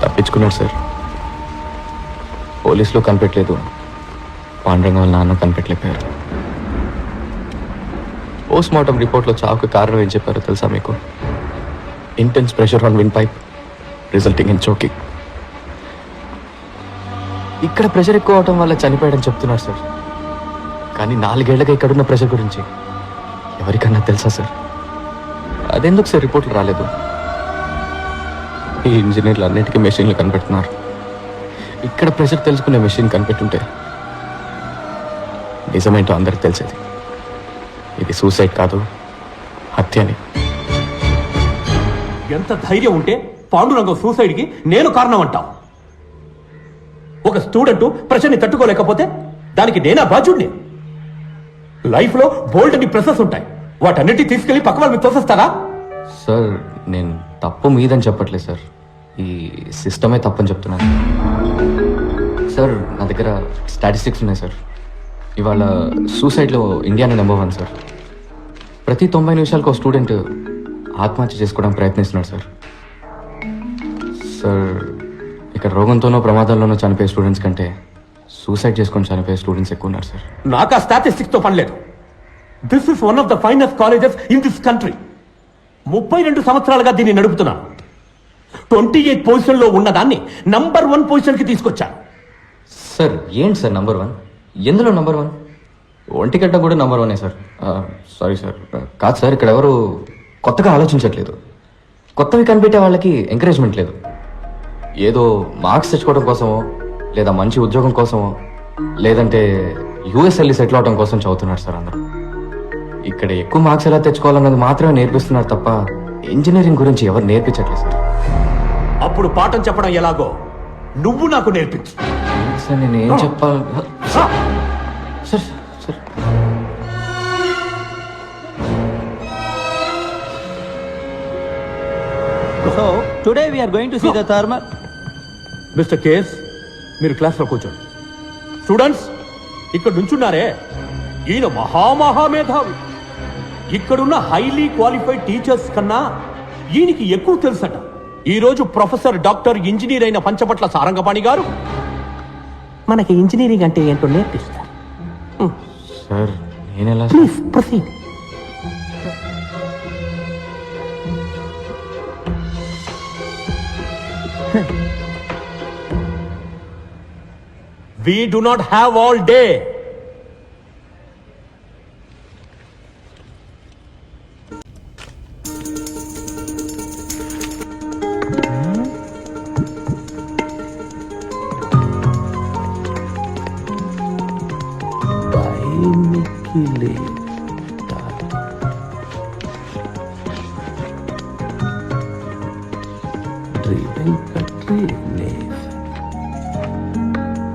తప్పించుకున్నాడు సార్. పోలీసులు కనిపెట్టలేదు, పాండురంగం వాళ్ళ నాన్న కనిపెట్టలేకపోయారు. పోస్ట్ మార్టం రిపోర్ట్లో చావుకు కారణం ఏం చెప్పారో తెలుసా మీకు? Intense pressure on wind pipe resulting in choking. ఇక్కడ ప్రెషర్ ఎక్కువ అవడం వల్ల చనిపోయాడని చెప్తున్నారు సార్. కానీ 4 ఏళ్లుగా ఇక్కడున్న ప్రెషర్ గురించి ఎవరికన్నా తెలుసా సార్? అదెందుకు సార్ రిపోర్ట్లు రాలేదు? ఈ ఇంజనీర్లు అన్నిటికీ మెషిన్లు కనిపెడుతున్నారు. ఇక్కడ ప్రెషర్ తెలుసుకునే మెషిన్ కనిపెట్టుంటే నిజమేంటో అందరికి తెలిసేది. ఇది సూసైడ్ కాదు, హత్య అని. ఎంత ధైర్యం ఉంటే పాండురంగం సూసైడ్కి నేను కారణం అంటావు? ఒక స్టూడెంట్ ప్రెషర్ని తట్టుకోలేకపోతే దానికి నేనా బాధ్యుడిని? లైఫ్లో బోల్డ్ అని ప్రెసెస్ ఉంటాయి, వాటన్నిటి తీసుకెళ్లి పక్క వాళ్ళ మీద తోసేస్తారా? సార్ నేను తప్పు మీదని చెప్పట్లేదు సార్, ఈ సిస్టమే తప్పని చెప్తున్నాను సార్. నా దగ్గర స్టాటిస్టిక్స్ ఉన్నాయి సార్. ఇవాళ సూసైడ్లో ఇండియానే నెంబర్ 1 సార్. ప్రతి 90 నిమిషాలకు ఒక స్టూడెంట్ ఆత్మహత్య చేసుకోవడానికి ప్రయత్నిస్తున్నాడు సార్. సార్ ఇక్కడ రోగంతోనో ప్రమాదాల్లోనో చనిపోయే స్టూడెంట్స్ కంటే సూసైడ్ చేసుకొని చనిపోయే స్టూడెంట్స్ ఎక్కువ ఉన్నారు సార్. నాకు ఆ స్టాటిస్టిక్స్తో పని లేదు. This is one of the finest colleges in this country. 32 సంవత్సరాలుగా దీన్ని నడుపుతున్నాను. 28 పొజిషన్లో ఉన్నదాన్ని నంబర్ 1 పొజిషన్కి తీసుకొచ్చాను. సార్ ఏంటి సార్ నంబర్ 1? ఎందులో నంబర్ 1? ఒంటిగడ్డ కూడా నంబర్ 1 సార్. సారీ సార్, కాదు సార్, ఇక్కడ ఎవరు కొత్తగా ఆలోచించట్లేదు. కొత్తవి కనిపెట్టే వాళ్ళకి ఎంకరేజ్మెంట్ లేదు. ఏదో మార్క్స్ తెచ్చుకోవడం కోసమో, లేదా మంచి ఉద్యోగం కోసమో, లేదంటే యూఎస్ వెళ్ళి సెటిల్ అవడం కోసం చదువుతున్నారు సార్ అందరూ. ఇక్కడ ఎక్కువ మార్క్స్ ఎలా తెచ్చుకోవాలన్నది మాత్రమే నేర్పిస్తున్నారు తప్ప ఇంజనీరింగ్ గురించి ఎవరు నేర్పించట్లేదు సార్. అప్పుడు పాఠం చెప్పడం ఎలాగో నువ్వు నాకు నేర్పించు. సార్ నేను ఏం చెప్పాలి sir? Sir So today we are going to see the thermal. Mister KS, మీరు క్లాస్లో కూర్చోండి. స్టూడెంట్స్ ఇక్కడ నుంచున్నారే, ఈయన మహామహామేధావి. ఇక్కడున్న హైలీ క్వాలిఫైడ్ టీచర్స్ కన్నా ఈయనకి ఎక్కువ తెలుసట. ఈరోజు ప్రొఫెసర్ డాక్టర్ ఇంజనీర్ అయిన పంచపట్ల సారంగపాణి గారు మనకి ఇంజనీరింగ్ అంటే ఏంటో నేర్పిస్తారు. సార్ నేనెలా? Please proceed. We do not have all day.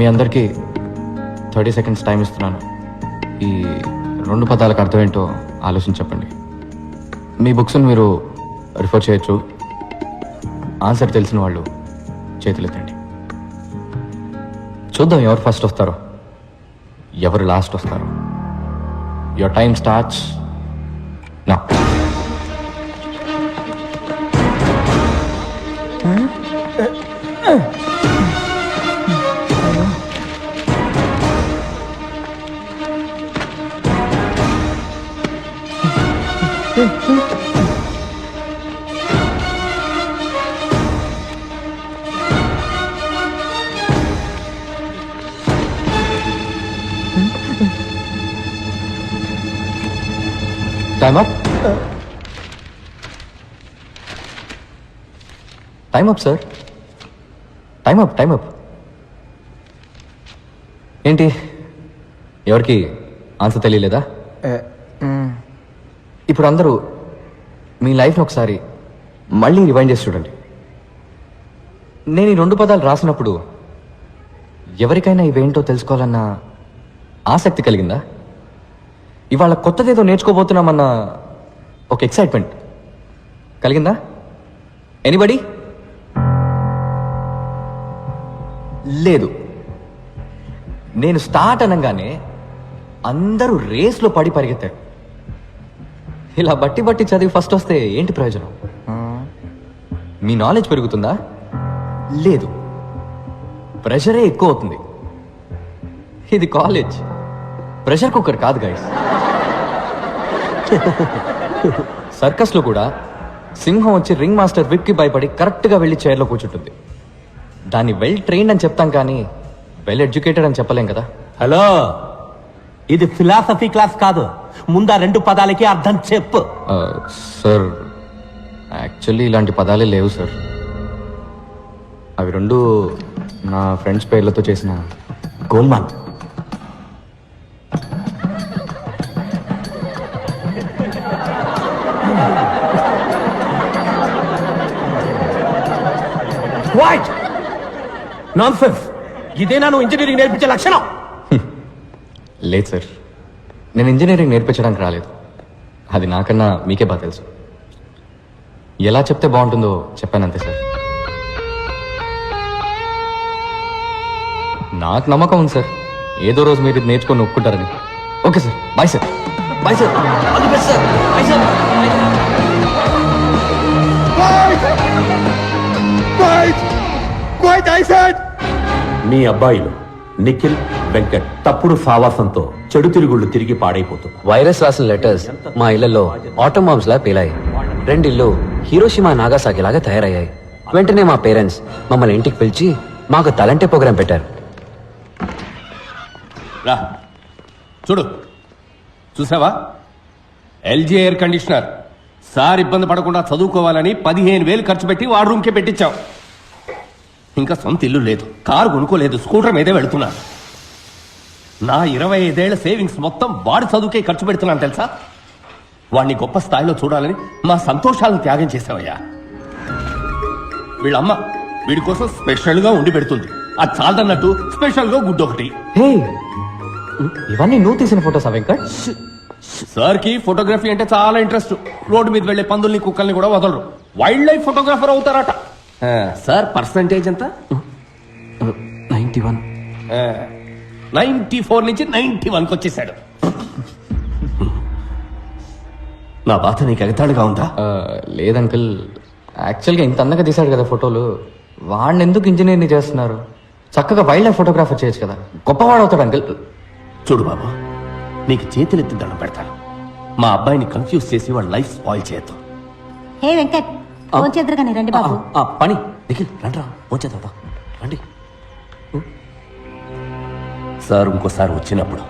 మీ అందరికీ 30 సెకండ్స్ టైం ఇస్తున్నాను. ఈ 2 పదాలకు అర్థం ఏంటో ఆలోచించి చెప్పండి. మీ బుక్స్ని మీరు రిఫర్ చేయొచ్చు. ఆన్సర్ తెలిసిన వాళ్ళు చేతులెత్తండి. చూద్దాం ఎవరు ఫస్ట్ వస్తారో, ఎవరు లాస్ట్ వస్తారో. Your time starts now. Time up. Time up, sir. Time up. Time up. ఏంటి ఎవరికి ఆన్సర్ తెలియలేదా? ఇప్పుడు అందరూ మీ లైఫ్ని ఒకసారి మళ్ళీ రివైండ్ చేసి చూడండి. నేను ఈ 2 పదాలు రాసినప్పుడు ఎవరికైనా ఇవేంటో తెలుసుకోవాలన్న ఆసక్తి కలిగిందా? ఇవాళ కొత్తదేదో నేర్చుకోబోతున్నామన్న ఒక ఎక్సైట్మెంట్, కలిగిందా? ఎనీబడి? లేదు. నేను స్టార్ట్ అనగానే అందరూ రేస్లో పడి పరిగెత్తారు. ఇలా బట్టి బట్టి చదివి ఫస్ట్ వస్తే ఏంటి ప్రయోజనం? మీ నాలెడ్జ్ పెరుగుతుందా? లేదు, ప్రెషరే ఎక్కువ అవుతుంది. ఇది కాలేజ్, ప్రెషర్ కుక్కర్ కాదు గైస్. సర్కస్లో కూడా సింహం వచ్చి రింగ్ మాస్టర్ విప్కి భయపడి కరెక్ట్గా వెళ్ళి చైర్లో కూర్చుంటుంది. దాన్ని వెల్ ట్రైన్డ్ అని చెప్తాం కానీ వెల్ ఎడ్యుకేటెడ్ అని చెప్పలేం కదా. హలో, ఇది ఫిలాసఫీ క్లాస్ కాదు. ముందా 2 పదాలకి అర్థం చెప్పు. సార్, యాక్చువల్లీ ఇలాంటి పదాలే లేవు సార్. అవి 2 నా ఫ్రెండ్స్ పేర్లతో చేసిన గోల్మాల్. What nonsense! ఇదేనా నువ్వు ఇంజనీరింగ్ నేర్పించే లక్షణం? లేదు సార్, నేను ఇంజనీరింగ్ నేర్పించడానికి రాలేదు. అది నాకన్నా మీకే బాగా తెలుసు. ఎలా చెప్తే బాగుంటుందో చెప్పానంతే సార్. నాకు నమ్మకం ఉంది సార్, ఏదో రోజు మీరు ఇది నేర్చుకొని ఒప్పుకుంటారని. Okay sir, bye sir. Bye sir. All the best sir. Bye sir. మీ అబ్బాయిలు నిఖిల్, వెంకట్ తప్పుడు సావాసంతో చెడు తిరుగుళ్ళు తిరిగి పాడైపోతున్నారు. వైరస్ రాసిన లెటర్స్ మా ఇళ్లలో ఆటం బాంబ్స్ లా పేలాయి. 2 ఇళ్ళు హీరోషిమా నాగాసాకి లాగా తయారయ్యాయి. వెంటనే మా పేరెంట్స్ మమ్మల్ని ఇంటికి పిలిచి మాకు తలంటే ప్రోగ్రాం పెట్టారు. రా చూడు, చూసావా? LG air conditioner. సార్ ఇబ్బంది పడకుండా చదువుకోవాలని 15,000 ఖర్చు పెట్టి వాడు రూమ్కే పెట్టించాం. ఇంకా సొంత ఇల్లు లేదు, కారు కొనుక్కోలేదు, స్కూటర్ మీదే వెళుతున్నా. నా 25 ఏళ్ల సేవింగ్స్ మొత్తం వాడి చదువుకే ఖర్చు పెడుతున్నాను తెలుసా? వాడిని గొప్ప స్థాయిలో చూడాలని మా సంతోషాలను త్యాగం చేసావయ్యా. వీళ్ళమ్మ వీడి కోసం స్పెషల్ గా ఉండి పెడుతుంది. అది చాలదన్నట్టు స్పెషల్ గా గుడ్డు ఒకటి. హే, ఇవన్నీ నువ్వు తీసిన ఫోటోసా వెంకట్? సార్ కి ఫోటోగ్రఫీ అంటే చాలా ఇంట్రెస్ట్. రోడ్డు మీద వెళ్లే పందుల్ని కుక్కల్ని కూడా వదలరు. వైల్డ్ లైఫ్ ఫోటోగ్రాఫర్ అవుతారట. సార్ పర్సంటేజ్ ఎంత? 91. 94 నుంచి 91కి వచ్చేసాడు. నా బాధ నీకు ఎగతాడుగా ఉందా? లేదు అంకుల్, యాక్చువల్గా ఇంత అందంగా తీశాడు కదా ఫోటోలు, వాడిని ఎందుకు ఇంజనీర్ని చేస్తున్నారు? చక్కగా వైల్డ్ లైఫ్ ఫోటోగ్రాఫర్ చేయొచ్చు కదా, గొప్పవాడు అవుతాడు అంకుల్. చూడు బాబు, నీకు చేతులెత్తి దండం పెడతాను. మా అబ్బాయిని కన్ఫ్యూజ్ చేసి వాడి లైఫ్ స్పాయిల్ చేయొద్దు. హే వెంకట్, ఫోన్ చేద్దరు కానీ రండి బాబు. పని నిఖిల్ రండ్రా, పోంచేదా రండి. సార్ ఇంకోసారి వచ్చినప్పుడు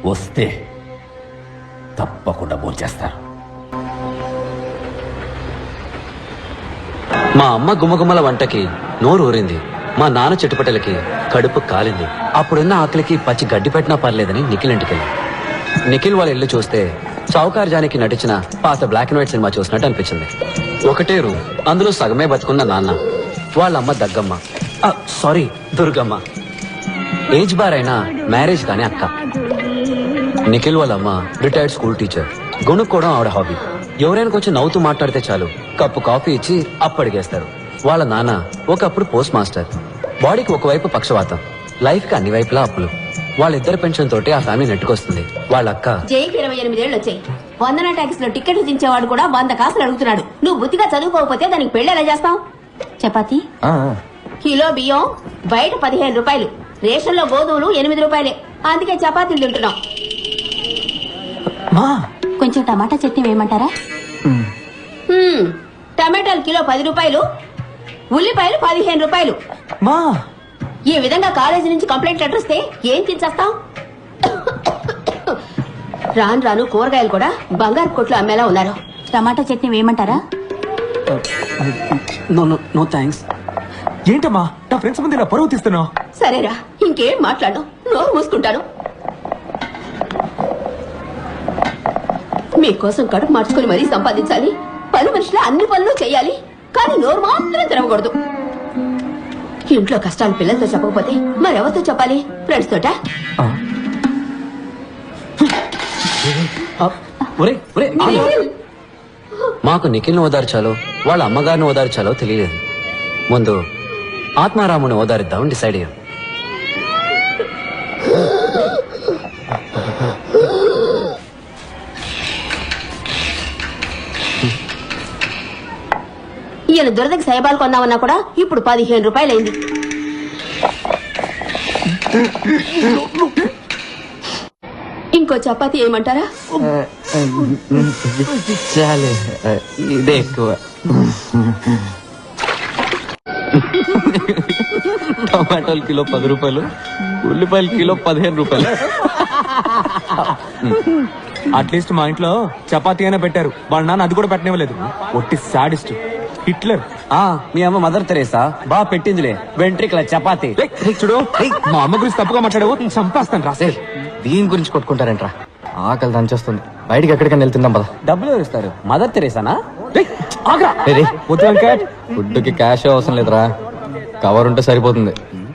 వస్తే తప్పకుండా భోంచేస్తారు. మా అమ్మ గుమగుమల వంటకి నోరు ఊరింది. మా నాన్న చెట్టుపట్టలకి కడుపు కాలింది. అప్పుడున్న ఆకలికి పచ్చి గడ్డి పెట్టినా పర్లేదని నిఖిల్ ఇంటికి వెళ్ళాం. నిఖిల్ వాళ్ళ ఇల్లు చూస్తే చౌకార్ జానికి నటించిన పాత బ్లాక్ అండ్ వైట్ సినిమా చూసినట్టు అనిపించింది. ఒకటే రూమ్, అందులో సగమే బతుకున్న నాన్న, వాళ్ళ అమ్మ దగ్గమ్మ, సారీ దుర్గమ్మ, ఏజ్ బార్ అయినా మ్యారేజ్ కానీ అక్క. నిఖిల్ వాళ్ళ అమ్మ రిటైర్డ్ స్కూల్ టీచర్. గొనుక్కోవడం ఆవిడ హాబీ. ఎవరైనా కొంచెం నవ్వుతూ మాట్లాడితే చాలు కప్పు కాఫీ ఇచ్చి అప్పడిగేస్తారు. వాళ్ళ నాన్న ఒకప్పుడు పోస్ట్ మాస్టర్. బాడీకి ఒకవైపు పక్షవాతం, లైఫ్ కి అన్ని వైపులా అప్పులు. వాళ్ళిద్దరి పెన్షన్ తోటి ఆ ఫ్యామిలీ నెట్టుకొస్తుంది. వాళ్ళ అక్క జైకి 28 ఏళ్ళు వచ్చాయి. వందన ట్యాక్స్ లో టికెట్లు దించేవాడు కూడా 100 కాసులు అడుగుతున్నాడు. నువ్వు బుద్ధిగా చదువుకోకపోతే దానికి పెళ్లి ఎలా చేస్తావు? చపాతి కిలో బియ్యం బయట 15 రూపాయలు, రేషన్ లో గోధుమలు 8 రూపాయలే. అందుకే చపాతీలు తింటున్నాం. కొంచెం టమాటా చట్నీ వేయమంటారా? టమాటాలు కిలో 10 రూపాయలు, ఉల్లిపాయలు 15 రూపాయలు. ఈ విధంగా కాలేజీ నుంచి కంప్లైంట్ లెటర్ వస్తే ఏం తినేస్తాం? రాను రాను కూరగాయలు కూడా బంగారు కొట్లు అమ్మేలా ఉన్నారు. టమాటా చట్నీ వేయమంటారా? No thanks. ఏంటమ్మా నా ఫ్రెండ్స్ ముందు ఇలా పరువు తీస్తున్నావు? సరేరా, ఇంకేం మాట్లాడు, నోరు మూసుకుంటాను. మీకోసం కడుపు మార్చుకుని మరీ సంపాదించాలి. పని మనుషులు అన్ని పనులు చేయాలి, కానీ నోరు మాత్రం తెరవకూడదు. ఇంట్లో కష్టాలు పిల్లలతో చెప్పకపోతే మరెవరితో చెప్పాలి? ఫ్రెండ్స్ తోట? మాకు నిఖిల్ని ఓదార్చాలో వాళ్ళ అమ్మగారిని ఓదార్చాలో తెలియలేదు. ముందు ఆత్మారాముని ఓదారిద్దామని డిసైడ్ అయ్యాం. ఈయన దురదకి సైబాలు కొందామన్నా కూడా ఇప్పుడు 15 రూపాయలు అయింది. ఇంకో చపాతీ ఏమంటారా? చాలే, ఇదే ఎక్కువ. టమాటాలు కిలో 10 రూపాయలు, ఉల్లిపాయలు కిలో 15 రూపాయలు. అట్లీస్ట్ మా ఇంట్లో చపాతీ అయినా పెట్టారు, వాళ్ళ నాన్న అది కూడా పెట్టనివ్వలేదు. ఒట్టి సాడిస్ట్ హిట్లర్. మీ అమ్మ మదర్ తెరేసా బాగా పెట్టిందిలే వెంట్రికల చపాతి. చూడు, మా అమ్మ గురించి తప్పుగా మాట్లాడావు, చంపేస్తాను రాసే. దీని గురించి కొట్టుకుంటారేంట్రా? ఆకలి దంచేస్తుంది, బయటికి ఎక్కడికైనా వెళ్తుందాం పద. డబ్బులు ఎవరు ఇస్తారు? మదర్ తెరేసానా? ఆగ్రా రే, వద్దు వెంకట్. ఫుడ్కి క్యాష్ అవసరం లేదురా, కవర్ ఉంటే సరిపోతుంది.